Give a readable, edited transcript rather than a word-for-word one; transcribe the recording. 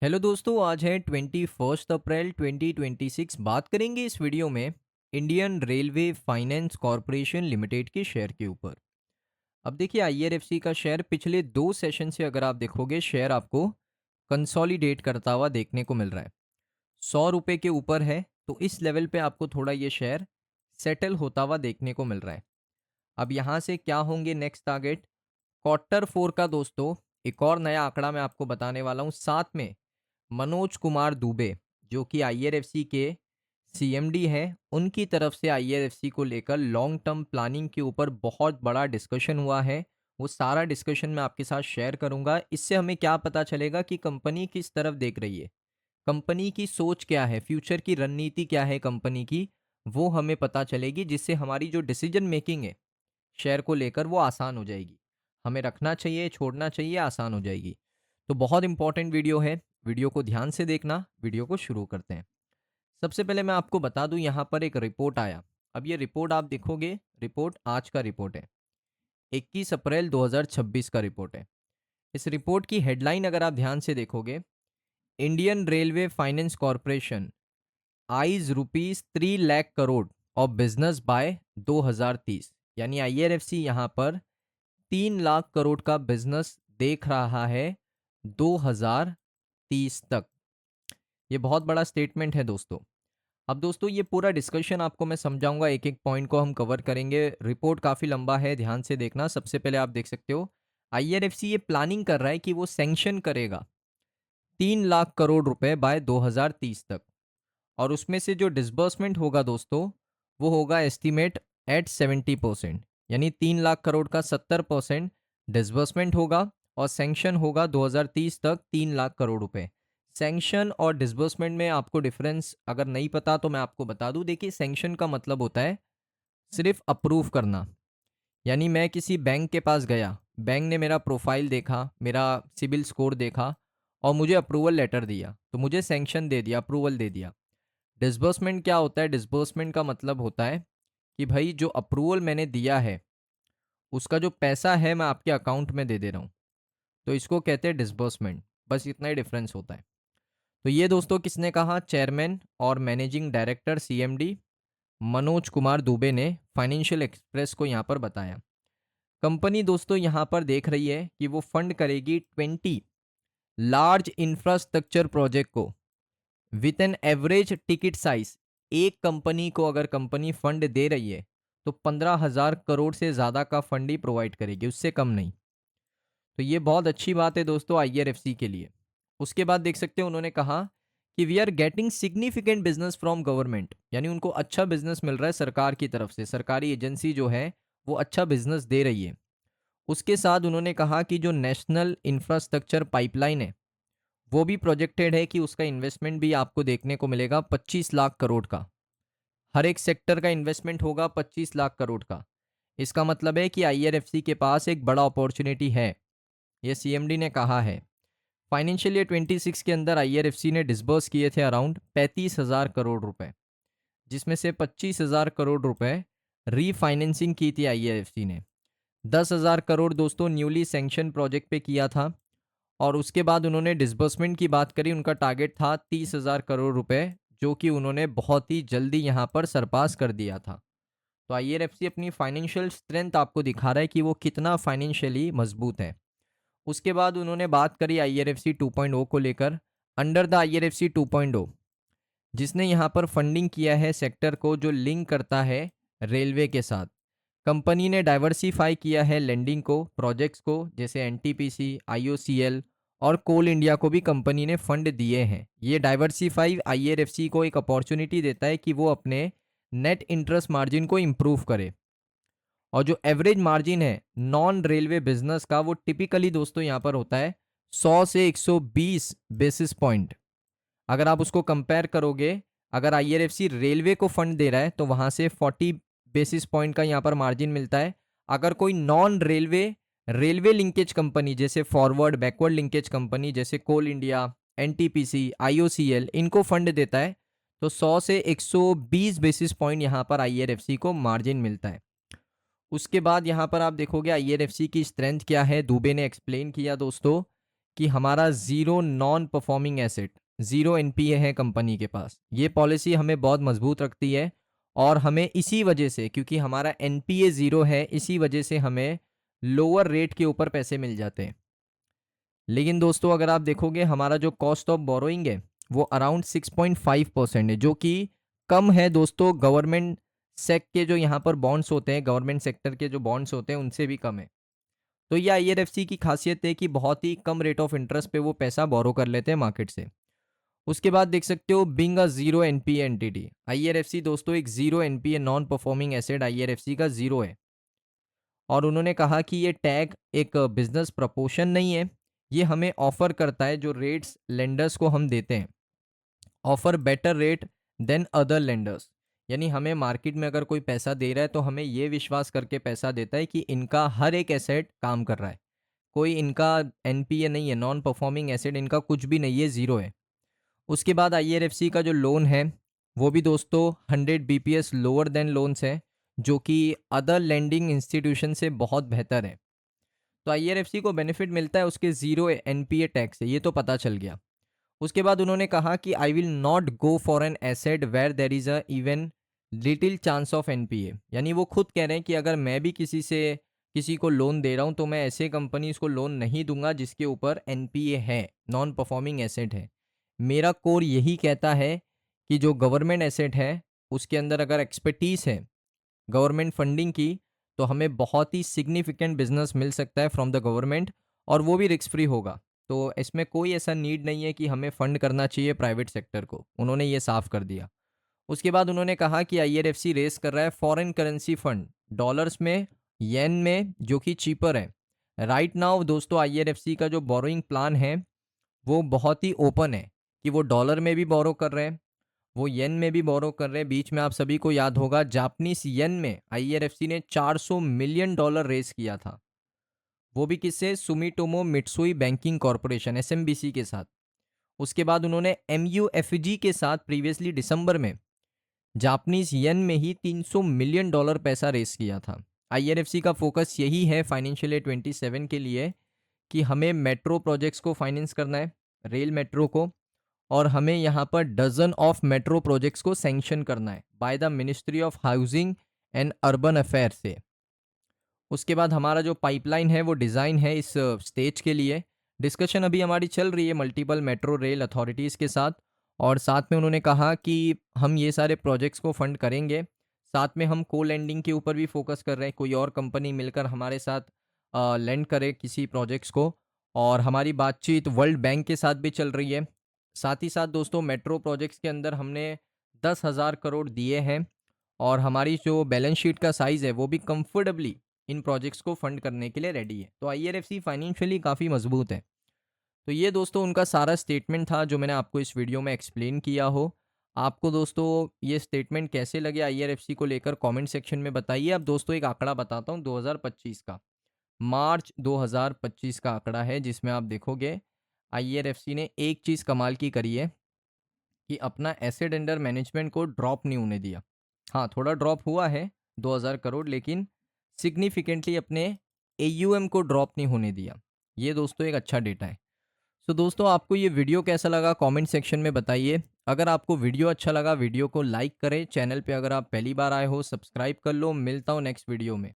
Hello दोस्तों, आज है 21 अप्रैल 2026। बात करेंगे इस वीडियो में Indian railway finance corporation limited के शेयर के ऊपर। अब देखिए, आईआरएफसी का शेयर पिछले 2 सेशन से अगर आप देखोगे, शेयर आपको कंसोलिडेट करता हुआ देखने को मिल रहा है। 100 रुपये के ऊपर है, तो इस लेवल पे आपको थोड़ा ये शेयर सेटल होता हुआ देखने को मिल रहा है। अब यहाँ से क्या होंगे नेक्स्ट टारगेट? क्वार्टर 4 का दोस्तों एक और नया आंकड़ा मैं आपको बताने वाला हूँ। साथ में मनोज कुमार दुबे, जो कि आईआरएफसी के सीएमडी हैं, उनकी तरफ से आईआरएफसी को लेकर लॉन्ग टर्म प्लानिंग के ऊपर बहुत बड़ा डिस्कशन हुआ है। वो सारा डिस्कशन मैं आपके साथ शेयर करूंगा। इससे हमें क्या पता चलेगा कि कंपनी किस तरफ देख रही है, कंपनी की सोच क्या है, फ्यूचर की रणनीति क्या है कंपनी की, वो हमें पता चलेगी, जिससे हमारी जो डिसीजन मेकिंग है शेयर को लेकर वो आसान हो जाएगी। हमें रखना चाहिए, छोड़ना चाहिए, आसान हो जाएगी। तो बहुत इंपॉर्टेंट वीडियो है, वीडियो को ध्यान से देखना। वीडियो को शुरू करते हैं। सबसे पहले मैं आपको बता दूं, यहाँ पर एक रिपोर्ट आया। अब ये रिपोर्ट आप देखोगे, रिपोर्ट आज का रिपोर्ट है, 21 अप्रैल 2026 का रिपोर्ट है। इस रिपोर्ट की हेडलाइन अगर आप ध्यान से देखोगे, Indian railway finance corporation eyes ₹3 lakh crore of business by 2030। यानी आईआरएफसी यहाँ पर 3 लाख करोड़ का बिजनेस देख रहा है 2030 तक। ये बहुत बड़ा स्टेटमेंट है दोस्तों। अब दोस्तों ये पूरा डिस्कशन आपको मैं समझाऊंगा, एक एक पॉइंट को हम कवर करेंगे। रिपोर्ट काफ़ी लंबा है, ध्यान से देखना। सबसे पहले आप देख सकते हो, आईआरएफसी ये प्लानिंग कर रहा है कि वो सैंक्शन करेगा 3 लाख करोड़ रुपए बाय 2030 तक। और उसमें से जो डिसबर्समेंट होगा दोस्तों, वो होगा एस्टिमेट एट 70%। यानी 3 लाख करोड़ का 70% डिसबर्समेंट होगा और सैंक्शन होगा 2030 तक 3 लाख करोड़ रुपए। सैंक्शन और डिसबर्समेंट में आपको डिफरेंस अगर नहीं पता तो मैं आपको बता दूं। देखिए, सैंक्शन का मतलब होता है सिर्फ अप्रूव करना। यानी मैं किसी बैंक के पास गया, बैंक ने मेरा प्रोफाइल देखा, मेरा सिबिल स्कोर देखा और मुझे अप्रूवल लेटर दिया, तो मुझे सैंक्शन दे दिया, अप्रूवल दे दिया। डिसबर्समेंट क्या होता है? डिसबर्समेंट का मतलब होता है कि भाई जो अप्रूवल मैंने दिया है उसका जो पैसा है मैं आपके अकाउंट में दे दे रहा हूँ, तो इसको कहते हैं डिसबर्समेंट। बस इतना ही डिफरेंस होता है। तो ये दोस्तों किसने कहा? चेयरमैन और managing director CMD Manoj Kumar Dubey ने फाइनेंशियल एक्सप्रेस को यहाँ पर बताया। कंपनी दोस्तों यहाँ पर देख रही है कि वो फंड करेगी 20 लार्ज इंफ्रास्ट्रक्चर प्रोजेक्ट को with an average ticket size. एक कंपनी को अगर कंपनी फंड दे रही है तो 15,000 करोड़ से ज़्यादा का फंड ही प्रोवाइड करेगी, उससे कम नहीं। तो ये बहुत अच्छी बात है दोस्तों आईआरएफसी के लिए। उसके बाद देख सकते हैं उन्होंने कहा कि we are getting significant business from government. यानी उनको अच्छा बिजनेस मिल रहा है सरकार की तरफ से, सरकारी एजेंसी जो है वो अच्छा बिजनेस दे रही है। उसके साथ उन्होंने कहा कि जो नेशनल इंफ्रास्ट्रक्चर पाइपलाइन है वो भी प्रोजेक्टेड है कि उसका इन्वेस्टमेंट भी आपको देखने को मिलेगा 25 लाख करोड़ का। हर एक सेक्टर का इन्वेस्टमेंट होगा 25 लाख करोड़ का। इसका मतलब है कि आईआरएफसी के पास एक बड़ा अपॉर्चुनिटी है, ये सीएमडी ने कहा है। फाइनेंशियल ईयर 26 के अंदर आईआरएफसी ने डिसबर्स किए थे अराउंड 35,000 करोड़ रुपए, जिसमें से 25,000 करोड़ रुपए रीफाइनेंसिंग की थी आईआरएफसी ने। 10,000 करोड़ दोस्तों न्यूली सैंक्शन प्रोजेक्ट पे किया था। और उसके बाद उन्होंने डिसबर्समेंट की बात करी, उनका टारगेट था 30,000 करोड़ रुपए, जो कि उन्होंने बहुत ही जल्दी यहाँ पर सरपास कर दिया था। तो आईआरएफसी अपनी फाइनेंशियल स्ट्रेंथ आपको दिखा रहा है कि वो कितना फाइनेंशियली मजबूत है। उसके बाद उन्होंने बात करी आईआरएफसी 2.0 को लेकर। अंडर द आईआरएफसी 2.0, जिसने यहाँ पर फंडिंग किया है सेक्टर को जो लिंक करता है रेलवे के साथ, कंपनी ने डाइवर्सिफाई किया है लेंडिंग को, प्रोजेक्ट्स को, जैसे एनटीपीसी, आईओसीएल और कोल इंडिया को भी कंपनी ने फंड दिए हैं। ये डाइवर्सिफाई आईआरएफसी को एक अपॉर्चुनिटी देता है कि वो अपने नेट इंटरेस्ट मार्जिन को इम्प्रूव करे। और जो एवरेज मार्जिन है नॉन रेलवे बिजनेस का, वो टिपिकली दोस्तों यहाँ पर होता है 100 से 120 बेसिस पॉइंट। अगर आप उसको कंपेयर करोगे, अगर आईआरएफसी रेलवे को फंड दे रहा है तो वहां से 40 बेसिस पॉइंट का यहाँ पर मार्जिन मिलता है। अगर कोई non railway railway linkage company, जैसे फॉरवर्ड बैकवर्ड लिंकेज कंपनी जैसे कोल इंडिया, एनटीपीसी, आईओसीएल, इनको फंड देता है तो 100 से 120 बेसिस पॉइंट यहाँ पर आईआरएफसी को मार्जिन मिलता है। उसके बाद यहाँ पर आप देखोगे आईआरएफसी की स्ट्रेंथ क्या है, दुबे ने एक्सप्लेन किया दोस्तों कि हमारा zero non performing asset, zero NPA है कंपनी के पास। ये पॉलिसी हमें बहुत मजबूत रखती है और हमें इसी वजह से, क्योंकि हमारा एनपीए ज़ीरो है, इसी वजह से हमें लोअर रेट के ऊपर पैसे मिल जाते हैं। लेकिन दोस्तों अगर आप देखोगे हमारा जो कॉस्ट ऑफ बोरोइंग है वो अराउंड 6.5% है, जो कि कम है दोस्तों गवर्नमेंट सेक के जो यहाँ पर बॉन्ड्स होते हैं, गवर्नमेंट सेक्टर के जो बॉन्ड्स होते हैं उनसे भी कम है। तो ये आईआरएफसी की खासियत है कि बहुत ही कम रेट ऑफ इंटरेस्ट पे वो पैसा बोरो कर लेते हैं मार्केट से। उसके बाद देख सकते हो being a zero NPA entity, IRFC दोस्तों एक zero NPA non performing asset IRFC का जीरो है। और उन्होंने कहा कि ये टैग एक बिजनेस प्रपोर्शन नहीं है, ये हमें ऑफर करता है जो रेट्स लेंडर्स को हम देते हैं, offer better rate than other lenders. यानी हमें मार्केट में अगर कोई पैसा दे रहा है तो हमें ये विश्वास करके पैसा देता है कि इनका हर एक एसेट काम कर रहा है, कोई इनका एनपीए नहीं है, नॉन परफॉर्मिंग एसेट इनका कुछ भी नहीं है, ज़ीरो है। उसके बाद आईआरएफसी का जो लोन है वो भी दोस्तों 100 बीपीएस लोअर देन लोन्स है, जो कि अदर लेंडिंग इंस्टीट्यूशन से बहुत बेहतर है। तो आईआरएफसी को बेनिफिट मिलता है उसके ज़ीरो एनपीए टैक्स से, ये तो पता चल गया। उसके बाद उन्होंने कहा कि I will not go for an asset where there is a even little chance of NPA. यानी वो खुद कह रहे हैं कि अगर मैं भी किसी को लोन दे रहा हूँ तो मैं ऐसे कंपनीज को लोन नहीं दूंगा जिसके ऊपर एनपीए है, नॉन परफॉर्मिंग एसेट है। मेरा कोर यही कहता है कि जो गवर्नमेंट एसेट है उसके अंदर अगर एक्सपर्टीज है गवर्नमेंट फंडिंग की, तो हमें बहुत ही सिग्निफिकेंट बिजनेस मिल सकता है फ्रॉम द गवर्नमेंट, और वो भी रिस्क फ्री होगा। तो इसमें कोई ऐसा नीड नहीं है कि हमें फंड करना चाहिए प्राइवेट सेक्टर को, उन्होंने ये साफ कर दिया। उसके बाद उन्होंने कहा कि आईआरएफसी रेस कर रहा है फॉरेन करेंसी फंड डॉलर्स में, येन में, जो कि चीपर है। राइट नाउ दोस्तों आईआरएफसी का जो बोरोइंग प्लान है वो बहुत ही ओपन है कि वो डॉलर में भी बोरो कर रहे हैं, वो येन में भी बोरो कर रहे हैं। बीच में आप सभी को याद होगा जापानीज येन में आईआरएफसी ने $400 मिलियन रेस किया था, वो भी किससे, Sumitomo Mitsui banking corporation SMBC के साथ। उसके बाद उन्होंने एमयूएफजी के साथ प्रीवियसली दिसंबर में जापानीज येन में ही $300 मिलियन पैसा रेस किया था। आईआरएफसी का फोकस यही है फाइनेंशियल ईयर 27 के लिए कि हमें मेट्रो प्रोजेक्ट्स को फाइनेंस करना है, रेल मेट्रो को, और हमें यहाँ पर डजन ऑफ मेट्रो प्रोजेक्ट्स को सैंक्शन करना है by the ministry of housing and urban affair से। उसके बाद हमारा जो पाइपलाइन है वो डिज़ाइन है इस स्टेज के लिए। डिस्कशन अभी हमारी चल रही है मल्टीपल मेट्रो रेल अथॉरिटीज़ के साथ, और साथ में उन्होंने कहा कि हम ये सारे प्रोजेक्ट्स को फंड करेंगे। साथ में हम को लैंडिंग के ऊपर भी फोकस कर रहे हैं, कोई और कंपनी मिलकर हमारे साथ लैंड करे किसी प्रोजेक्ट्स को। और हमारी बातचीत वर्ल्ड बैंक के साथ भी चल रही है। साथ ही साथ दोस्तों मेट्रो प्रोजेक्ट्स के अंदर हमने 10,000 करोड़ दिए हैं, और हमारी जो बैलेंस शीट का साइज़ है वो भी कंफर्टेबली इन प्रोजेक्ट्स को फंड करने के लिए रेडी है। तो आईआरएफसी फाइनेंशियली काफ़ी मजबूत है। तो ये दोस्तों उनका सारा स्टेटमेंट था जो मैंने आपको इस वीडियो में एक्सप्लेन किया हो। आपको दोस्तों ये स्टेटमेंट कैसे लगे आईआरएफसी को लेकर कमेंट सेक्शन में बताइए। अब दोस्तों एक आंकड़ा बताता हूँ 2025 का, मार्च 2025 का आंकड़ा है, जिसमें आप देखोगे आईआरएफसी ने एक चीज़ कमाल की करी है कि अपना एसेट अंडर मैनेजमेंट को ड्रॉप नहीं होने दिया। हाँ, थोड़ा ड्रॉप हुआ है 2000 करोड़, लेकिन सिग्निफिकेंटली अपने एयूएम को ड्रॉप नहीं होने दिया। ये दोस्तों एक अच्छा डेटा है। तो दोस्तों आपको ये वीडियो कैसा लगा कमेंट सेक्शन में बताइए। अगर आपको वीडियो अच्छा लगा वीडियो को लाइक करें, चैनल पे अगर आप पहली बार आए हो सब्सक्राइब कर लो। मिलता हूँ नेक्स्ट वीडियो में।